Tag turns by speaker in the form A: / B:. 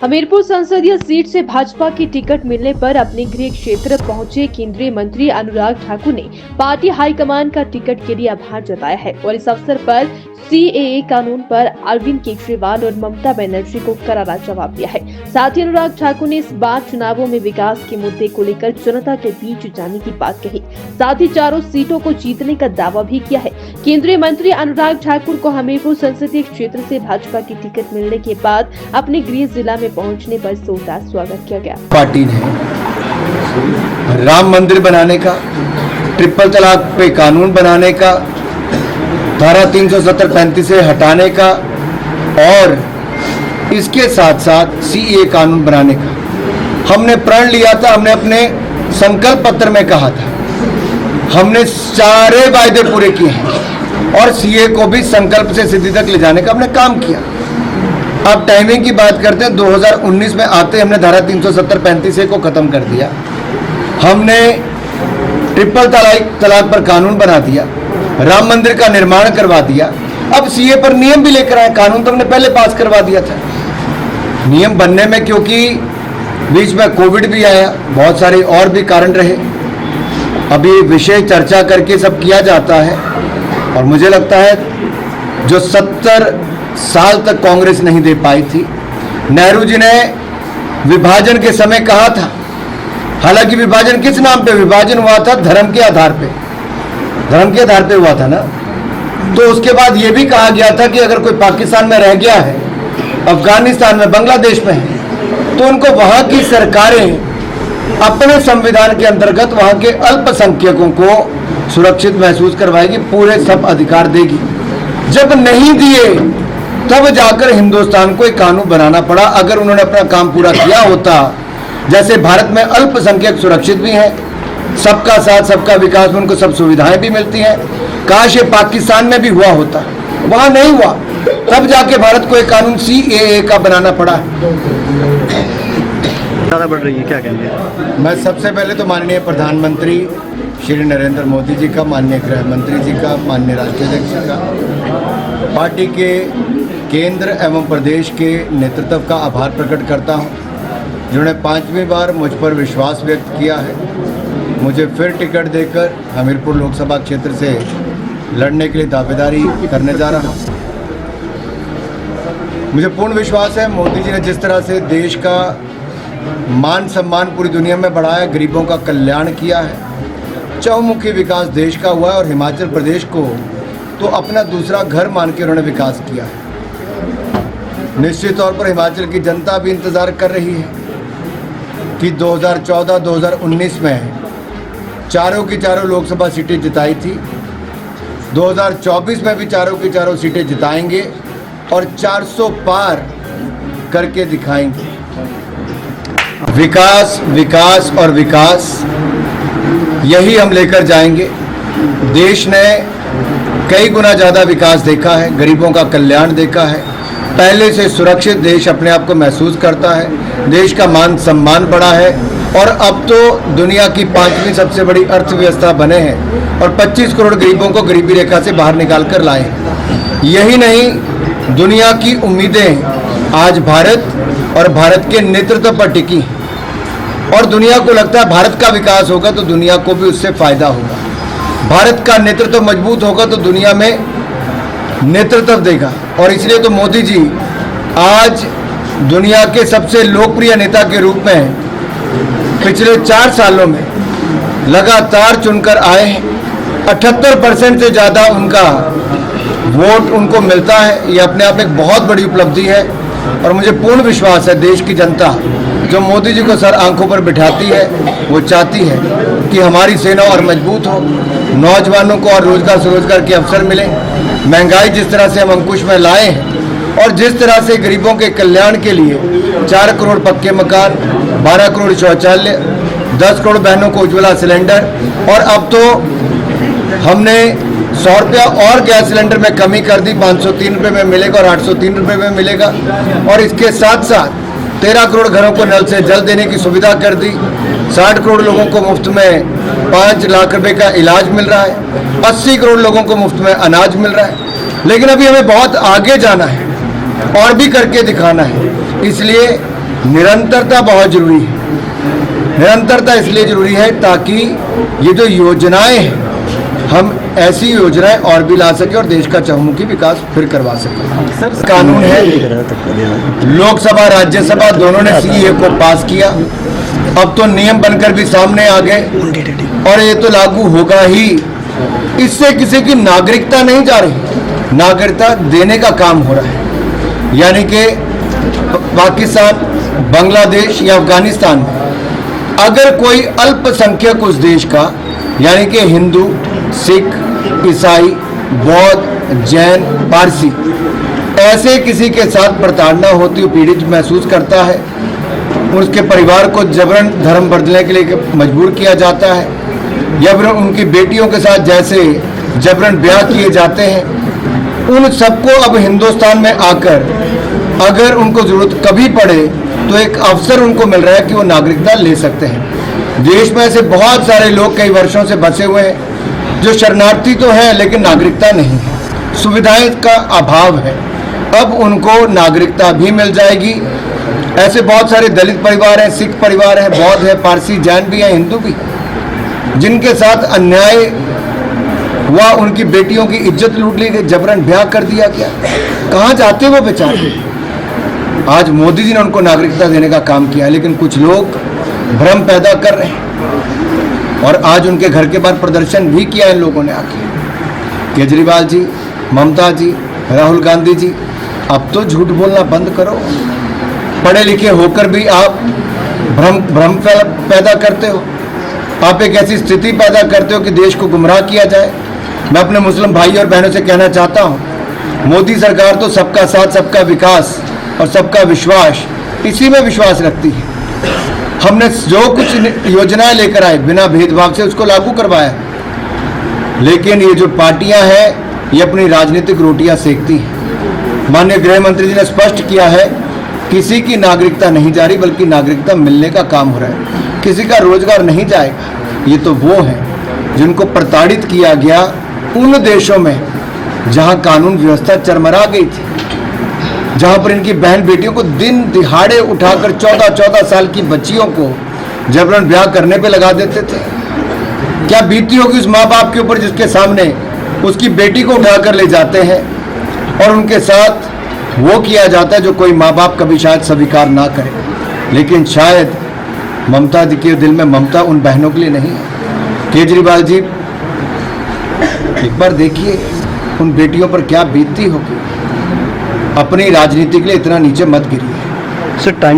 A: हमीरपुर संसदीय सीट से भाजपा की टिकट मिलने पर अपने गृह क्षेत्र पहुंचे केंद्रीय मंत्री अनुराग ठाकुर ने पार्टी हाईकमान का टिकट के लिए आभार जताया है और इस अवसर पर सीएए कानून पर अरविंद केजरीवाल और ममता बनर्जी को करारा जवाब दिया है। साथ ही अनुराग ठाकुर ने इस बार चुनावों में विकास के मुद्दे को लेकर जनता के बीच जाने की बात कही। साथ ही चारों सीटों को जीतने का दावा भी किया है। केंद्रीय मंत्री अनुराग ठाकुर को हमीरपुर संसदीय क्षेत्र से भाजपा की टिकट मिलने के बाद अपने गृह जिला में पहुंचने पर जोरदार स्वागत किया गया।
B: पार्टी ने राम मंदिर बनाने का, ट्रिपल तलाक पे कानून बनाने का, धारा 370-35 से हटाने का और इसके साथ साथ सीएए कानून बनाने का हमने प्रण लिया था। हमने अपने संकल्प पत्र में कहा था, हमने सारे वायदे पूरे किए हैं और सीएए को भी संकल्प से सिद्धि तक ले जाने का हमने काम किया। अब टाइमिंग की बात करते हैं, 2019 में आते हमने धारा 370-35 को खत्म कर दिया। हमने ट्रिपल तलाक पर कानून बना दिया, राम मंदिर का निर्माण करवा दिया। अब सीए पर नियम भी लेकर आए। कानून तो हमने पहले पास करवा दिया था। नियम बनने में क्योंकि बीच में कोविड भी आया, बहुत सारे और भी कारण रहे, अभी विषय चर्चा करके सब किया जाता है। और मुझे लगता है जो 70 साल तक कांग्रेस नहीं दे पाई थी, नेहरू जी ने विभाजन के समय कहा था। हालांकि विभाजन किस नाम पे विभाजन हुआ था? धर्म के आधार पे, धर्म के आधार पे हुआ था ना। तो उसके बाद ये भी कहा गया था कि अगर कोई पाकिस्तान में रह गया है, अफगानिस्तान में, बांग्लादेश में है, तो उनको वहां की सरकारें अपने संविधान के अंतर्गत वहां के अल्पसंख्यकों को सुरक्षित महसूस करवाएगी, पूरे सब अधिकार देगी। जब नहीं दिए तब जाकर हिंदुस्तान को एक कानून बनाना पड़ा। अगर उन्होंने अपना काम पूरा किया होता, जैसे भारत में अल्पसंख्यक सुरक्षित भी हैं, सबका साथ सबका विकास में उनको सब सुविधाएं भी मिलती हैं, काश ये पाकिस्तान में भी हुआ होता। वहां नहीं हुआ, तब जाके भारत को एक कानून सीएए का बनाना पड़ा।
C: ज़्यादा बढ़ रही है, क्या कहेंगे?
B: मैं सबसे पहले तो माननीय प्रधानमंत्री श्री नरेंद्र मोदी जी का, माननीय गृह मंत्री जी का, माननीय राष्ट्रीय अध्यक्ष जी का, पार्टी के केंद्र एवं प्रदेश के नेतृत्व का आभार प्रकट करता हूं, जिन्होंने 5वीं बार मुझ पर विश्वास व्यक्त किया है। मुझे फिर टिकट देकर हमीरपुर लोकसभा क्षेत्र से लड़ने के लिए दावेदारी करने जा रहा हूं। मुझे पूर्ण विश्वास है मोदी जी ने जिस तरह से देश का मान सम्मान पूरी दुनिया में बढ़ाया, गरीबों का कल्याण किया है, चहुमुखी विकास देश का हुआ है और हिमाचल प्रदेश को तो अपना दूसरा घर मान के उन्होंने विकास किया है। निश्चित तौर पर हिमाचल की जनता भी इंतज़ार कर रही है कि 2014-2019 में चारों की चारों लोकसभा सीटें जिताई थी, 2024 में भी चारों की चारों सीटें जिताएंगे और 400 पार करके दिखाएंगे। विकास, विकास और विकास, यही हम लेकर जाएंगे। देश ने कई गुना ज़्यादा विकास देखा है, गरीबों का कल्याण देखा है, पहले से सुरक्षित देश अपने आप को महसूस करता है, देश का मान सम्मान बढ़ा है और अब तो दुनिया की 5वीं सबसे बड़ी अर्थव्यवस्था बने हैं और 25 करोड़ गरीबों को गरीबी रेखा से बाहर निकाल कर लाए हैं। यही नहीं, दुनिया की उम्मीदें आज भारत और भारत के नेतृत्व पर टिकी और दुनिया को लगता है भारत का विकास होगा तो दुनिया को भी उससे फायदा होगा। भारत का नेतृत्व मजबूत होगा तो दुनिया में नेतृत्व देगा और इसलिए तो मोदी जी आज दुनिया के सबसे लोकप्रिय नेता के रूप में पिछले 4 सालों में लगातार चुनकर आए हैं। 78% से ज़्यादा उनका वोट उनको मिलता है। ये अपने आप एक बहुत बड़ी उपलब्धि है और मुझे पूर्ण विश्वास है देश की जनता जो मोदी जी को सर आंखों पर बिठाती है, वो चाहती है कि हमारी सेना और मजबूत हो, नौजवानों को और रोजगार स्वरोजगार के अवसर मिले, महंगाई जिस तरह से हम अंकुश में लाए हैं और जिस तरह से गरीबों के कल्याण के लिए 4 करोड़ पक्के मकान, 12 करोड़ शौचालय, 10 करोड़ बहनों को उज्ज्वला सिलेंडर और अब तो हमने 100 रुपया और गैस सिलेंडर में कमी कर दी, 503 रुपये में मिलेगा और 803 रुपये में मिलेगा और इसके साथ साथ 13 करोड़ घरों को नल से जल देने की सुविधा कर दी। 60 करोड़ लोगों को मुफ्त में 5 लाख रुपए का इलाज मिल रहा है, 80 करोड़ लोगों को मुफ्त में अनाज मिल रहा है। लेकिन अभी हमें बहुत आगे जाना है और भी करके दिखाना है। इसलिए निरंतरता बहुत जरूरी है। निरंतरता इसलिए जरूरी है ताकि ये जो योजनाएं हैं, हम ऐसी योजनाएं और भी ला सके और देश का चहुमुखी विकास फिर करवा सके। कानून है, लोकसभा राज्यसभा दोनों ने सीए को पास किया, अब तो नियम बनकर भी सामने आ गए और ये तो लागू होगा ही। इससे किसी की नागरिकता नहीं जा रही, नागरिकता देने का काम हो रहा है। यानी कि पाकिस्तान, बांग्लादेश या अफगानिस्तान में अगर कोई अल्पसंख्यक उस देश का, यानी कि हिंदू, सिख, ईसाई, बौद्ध, जैन, पारसी, ऐसे किसी के साथ प्रताड़ना होती हुई पीड़ित महसूस करता है, उसके परिवार को जबरन धर्म बदलने के लिए मजबूर किया जाता है, या फिर उनकी बेटियों के साथ जैसे जबरन ब्याह किए जाते हैं, उन सबको अब हिंदुस्तान में आकर अगर उनको जरूरत कभी पड़े तो एक अवसर उनको मिल रहा है कि वो नागरिकता ले सकते हैं। देश में ऐसे बहुत सारे लोग कई वर्षों से बसे हुए हैं जो शरणार्थी तो हैं लेकिन नागरिकता नहीं है, सुविधाएं का अभाव है। अब उनको नागरिकता भी मिल जाएगी। ऐसे बहुत सारे दलित परिवार हैं, सिख परिवार हैं, बौद्ध है, पारसी, जैन भी हैं, हिंदू भी, जिनके साथ अन्याय हुआ, उनकी बेटियों की इज्जत लूट ली गई, जबरन ब्याह कर दिया गया। कहाँ जाते वो बेचारे? आज मोदी जी ने उनको नागरिकता देने का काम किया, लेकिन कुछ लोग भ्रम पैदा कर रहे हैं और आज उनके घर के बाहर प्रदर्शन भी किया इन लोगों ने आके। केजरीवाल जी, ममता जी, राहुल गांधी जी, अब तो झूठ बोलना बंद करो। पढ़े लिखे होकर भी आप भ्रम पैदा करते हो। आप एक ऐसी स्थिति पैदा करते हो कि देश को गुमराह किया जाए। मैं अपने मुस्लिम भाई और बहनों से कहना चाहता हूँ, मोदी सरकार तो सबका साथ, सबका विकास और सबका विश्वास, इसी में विश्वास रखती है। हमने जो कुछ योजनाएं लेकर आए बिना भेदभाव से उसको लागू करवाया, लेकिन ये जो पार्टियां हैं ये अपनी राजनीतिक रोटियां सेकती हैं। माननीय गृह मंत्री जी ने स्पष्ट किया है, किसी की नागरिकता नहीं जा रही बल्कि नागरिकता मिलने का काम हो रहा है। किसी का रोजगार नहीं जाएगा। ये तो वो हैं जिनको प्रताड़ित किया गया उन देशों में जहां कानून व्यवस्था चरमरा गई थी, जहां पर इनकी बहन बेटियों को दिन दिहाड़े उठाकर 14-14 साल की बच्चियों को जबरन ब्याह करने पे लगा देते थे। क्या बीती होगी उस माँ बाप के ऊपर जिसके सामने उसकी बेटी को उठाकर ले जाते हैं और उनके साथ वो किया जाता है जो कोई माँ बाप कभी शायद स्वीकार ना करे। लेकिन शायद ममता जी के दिल में ममता उन बहनों के लिए नहीं है। केजरीवाल जी, एक बार देखिए उन बेटियों पर क्या बीतती होगी। अपनी राजनीति के लिए इतना नीचे मत गिरिए।
C: Sir time